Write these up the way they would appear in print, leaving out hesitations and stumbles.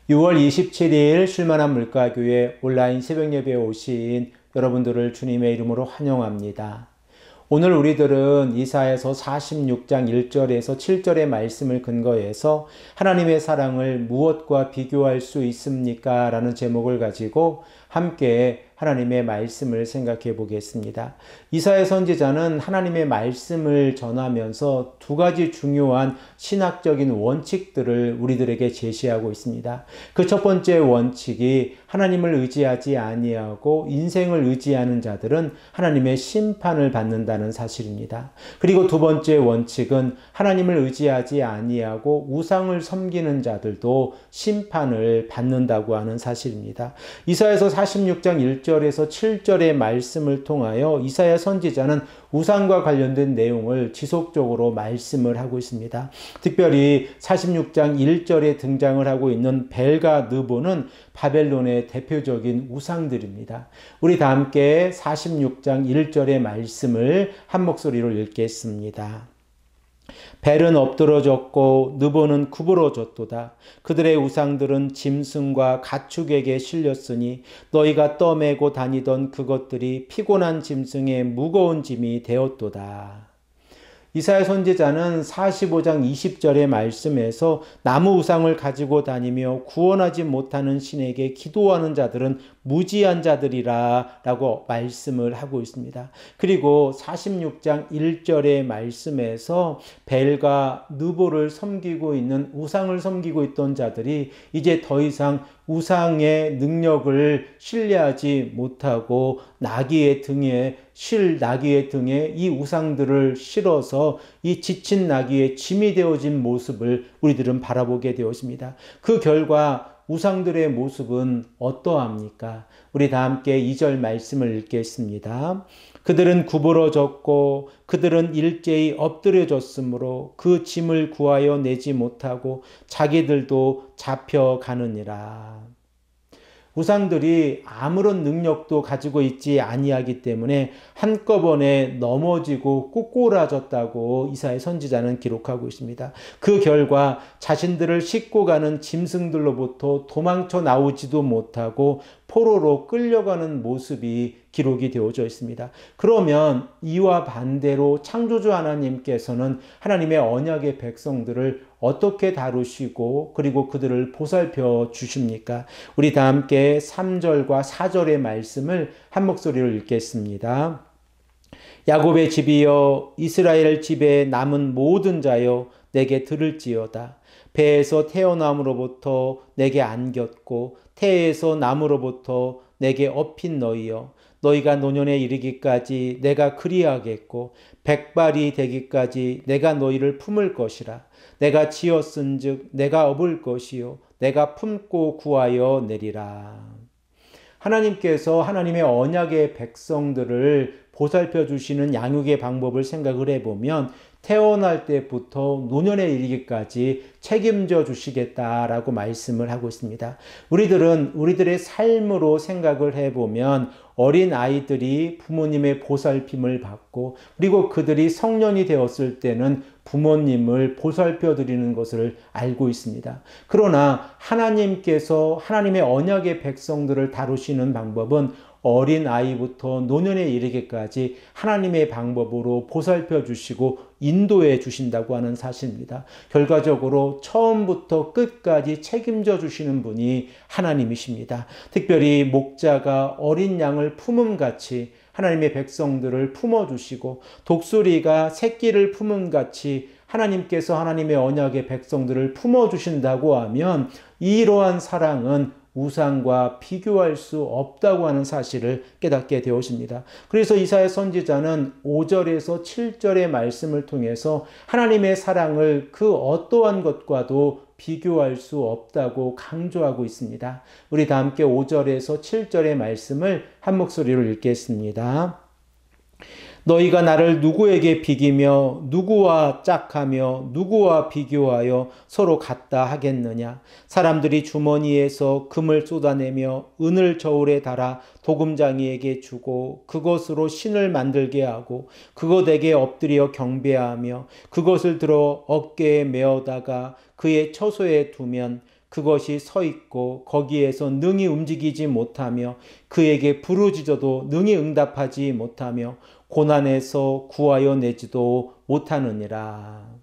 6월 27일 쉴만한 물가교회 온라인 새벽예배에 오신 여러분들을 주님의 이름으로 환영합니다. 오늘 우리들은 이사야서 46장 1절에서 7절의 말씀을 근거해서 하나님의 사랑을 무엇과 비교할 수 있습니까? 라는 제목을 가지고 함께 하나님의 말씀을 생각해 보겠습니다. 이사야 선지자는 하나님의 말씀을 전하면서 두 가지 중요한 신학적인 원칙들을 우리들에게 제시하고 있습니다. 그 첫 번째 원칙이 하나님을 의지하지 아니하고 인생을 의지하는 자들은 하나님의 심판을 받는다는 사실입니다. 그리고 두 번째 원칙은 하나님을 의지하지 아니하고 우상을 섬기는 자들도 심판을 받는다고 하는 사실입니다. 이사야서 46장 1절에서 7절의 말씀을 통하여 이사야 선지자는 우상과 관련된 내용을 지속적으로 말씀을 하고 있습니다. 특별히 46장 1절에 등장을 하고 있는 벨과 느보는 바벨론의 대표적인 우상들입니다. 우리 다 함께 46장 1절의 말씀을 한 목소리로 읽겠습니다. 벨은 엎드러졌고 느보는 구부러졌도다. 그들의 우상들은 짐승과 가축에게 실렸으니 너희가 떠매고 다니던 그것들이 피곤한 짐승의 무거운 짐이 되었도다. 이사야 선지자는 45장 20절의 말씀에서 나무 우상을 가지고 다니며 구원하지 못하는 신에게 기도하는 자들은 무지한 자들이라 라고 말씀을 하고 있습니다. 그리고 46장 1절의 말씀에서 벨과 느보를 섬기고 있는 우상을 섬기고 있던 자들이 이제 더 이상 우상의 능력을 신뢰하지 못하고 나귀의 등에 이 우상들을 실어서 이 지친 나귀의 짐이 되어진 모습을 우리들은 바라보게 되었습니다. 그 결과 우상들의 모습은 어떠합니까? 우리 다 함께 2절 말씀을 읽겠습니다. 그들은 구부러졌고 그들은 일제히 엎드려졌으므로 그 짐을 구하여 내지 못하고 자기들도 잡혀가느니라. 우상들이 아무런 능력도 가지고 있지 아니하기 때문에 한꺼번에 넘어지고 꼬꾸라졌다고 이사야 선지자는 기록하고 있습니다. 그 결과 자신들을 싣고 가는 짐승들로부터 도망쳐 나오지도 못하고 포로로 끌려가는 모습이 기록이 되어져 있습니다. 그러면 이와 반대로 창조주 하나님께서는 하나님의 언약의 백성들을 어떻게 다루시고 그리고 그들을 보살펴 주십니까? 우리 다 함께 3절과 4절의 말씀을 한 목소리로 읽겠습니다. 야곱의 집이여 이스라엘 집에 남은 모든 자여 내게 들을지어다. 배에서 태어남으로부터 내게 안겼고 태에서 남으로부터 내게 업힌 너희여 너희가 노년에 이르기까지 내가 그리하겠고 백발이 되기까지 내가 너희를 품을 것이라. 내가 지었은즉 내가 업을 것이요 내가 품고 구하여 내리라. 하나님께서 하나님의 언약의 백성들을 보살펴 주시는 양육의 방법을 생각을 해보면 태어날 때부터 노년에 이르기까지 책임져 주시겠다라고 말씀을 하고 있습니다. 우리들은 우리들의 삶으로 생각을 해보면 어린 아이들이 부모님의 보살핌을 받고 그리고 그들이 성년이 되었을 때는 부모님을 보살펴 드리는 것을 알고 있습니다. 그러나 하나님께서 하나님의 언약의 백성들을 다루시는 방법은 어린 아이부터 노년에 이르기까지 하나님의 방법으로 보살펴 주시고 인도해 주신다고 하는 사실입니다. 결과적으로 처음부터 끝까지 책임져 주시는 분이 하나님이십니다. 특별히 목자가 어린 양을 품음같이 하나님의 백성들을 품어주시고 독수리가 새끼를 품음같이 하나님께서 하나님의 언약의 백성들을 품어주신다고 하면 이러한 사랑은 우상과 비교할 수 없다고 하는 사실을 깨닫게 되었습니다. 그래서 이사야 선지자는 5절에서 7절의 말씀을 통해서 하나님의 사랑을 그 어떠한 것과도 비교할 수 없다고 강조하고 있습니다. 우리 다 함께 5절에서 7절의 말씀을 한 목소리로 읽겠습니다. 너희가 나를 누구에게 비기며 누구와 짝하며 누구와 비교하여 서로 같다 하겠느냐? 사람들이 주머니에서 금을 쏟아내며 은을 저울에 달아 도금장이에게 주고 그것으로 신을 만들게 하고 그것에게 엎드려 경배하며 그것을 들어 어깨에 메어다가 그의 처소에 두면 그것이 서 있고 거기에서 능히 움직이지 못하며 그에게 부르짖어도 능히 응답하지 못하며 고난에서 구하여 내지도 못하느니라.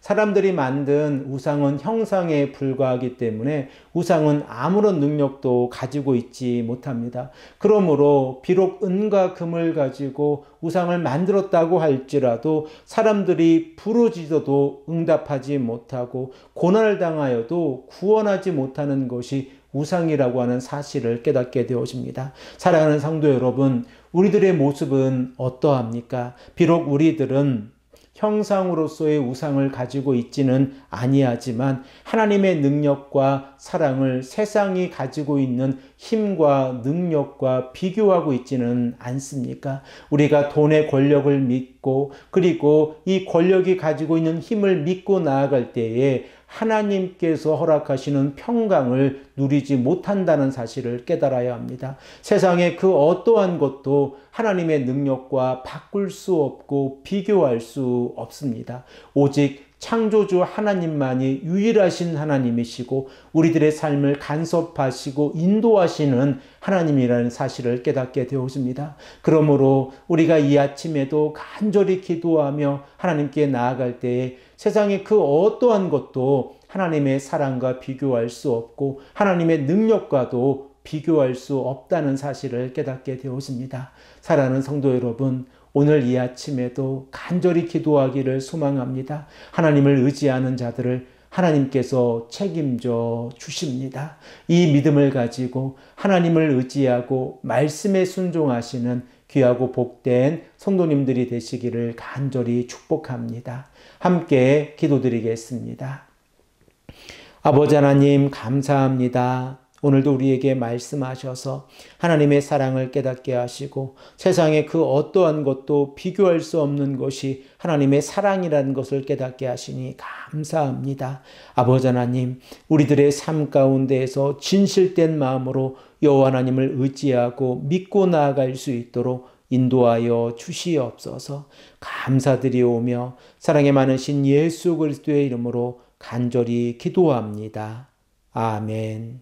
사람들이 만든 우상은 형상에 불과하기 때문에 우상은 아무런 능력도 가지고 있지 못합니다. 그러므로 비록 은과 금을 가지고 우상을 만들었다고 할지라도 사람들이 부르짖어도 응답하지 못하고 고난을 당하여도 구원하지 못하는 것이 우상이라고 하는 사실을 깨닫게 되어집니다. 사랑하는 성도 여러분, 우리들의 모습은 어떠합니까? 비록 우리들은 형상으로서의 우상을 가지고 있지는 아니하지만 하나님의 능력과 사랑을 세상이 가지고 있는 힘과 능력과 비교하고 있지는 않습니까? 우리가 돈의 권력을 믿고 그리고 이 권력이 가지고 있는 힘을 믿고 나아갈 때에 하나님께서 허락하시는 평강을 누리지 못한다는 사실을 깨달아야 합니다. 세상의 그 어떠한 것도 하나님의 능력과 바꿀 수 없고 비교할 수 없습니다. 오직 창조주 하나님만이 유일하신 하나님이시고 우리들의 삶을 간섭하시고 인도하시는 하나님이라는 사실을 깨닫게 되었습니다. 그러므로 우리가 이 아침에도 간절히 기도하며 하나님께 나아갈 때에 세상의 그 어떠한 것도 하나님의 사랑과 비교할 수 없고 하나님의 능력과도 비교할 수 없다는 사실을 깨닫게 되었습니다. 사랑하는 성도 여러분, 오늘 이 아침에도 간절히 기도하기를 소망합니다. 하나님을 의지하는 자들을 하나님께서 책임져 주십니다. 이 믿음을 가지고 하나님을 의지하고 말씀에 순종하시는 귀하고 복된 성도님들이 되시기를 간절히 축복합니다. 함께 기도드리겠습니다. 아버지 하나님 감사합니다. 오늘도 우리에게 말씀하셔서 하나님의 사랑을 깨닫게 하시고 세상의 그 어떠한 것도 비교할 수 없는 것이 하나님의 사랑이라는 것을 깨닫게 하시니 감사합니다. 아버지 하나님, 우리들의 삶 가운데에서 진실된 마음으로 여호와 하나님을 의지하고 믿고 나아갈 수 있도록 인도하여 주시옵소서. 감사드리오며 사랑에 많으신 예수 그리스도의 이름으로 간절히 기도합니다. 아멘.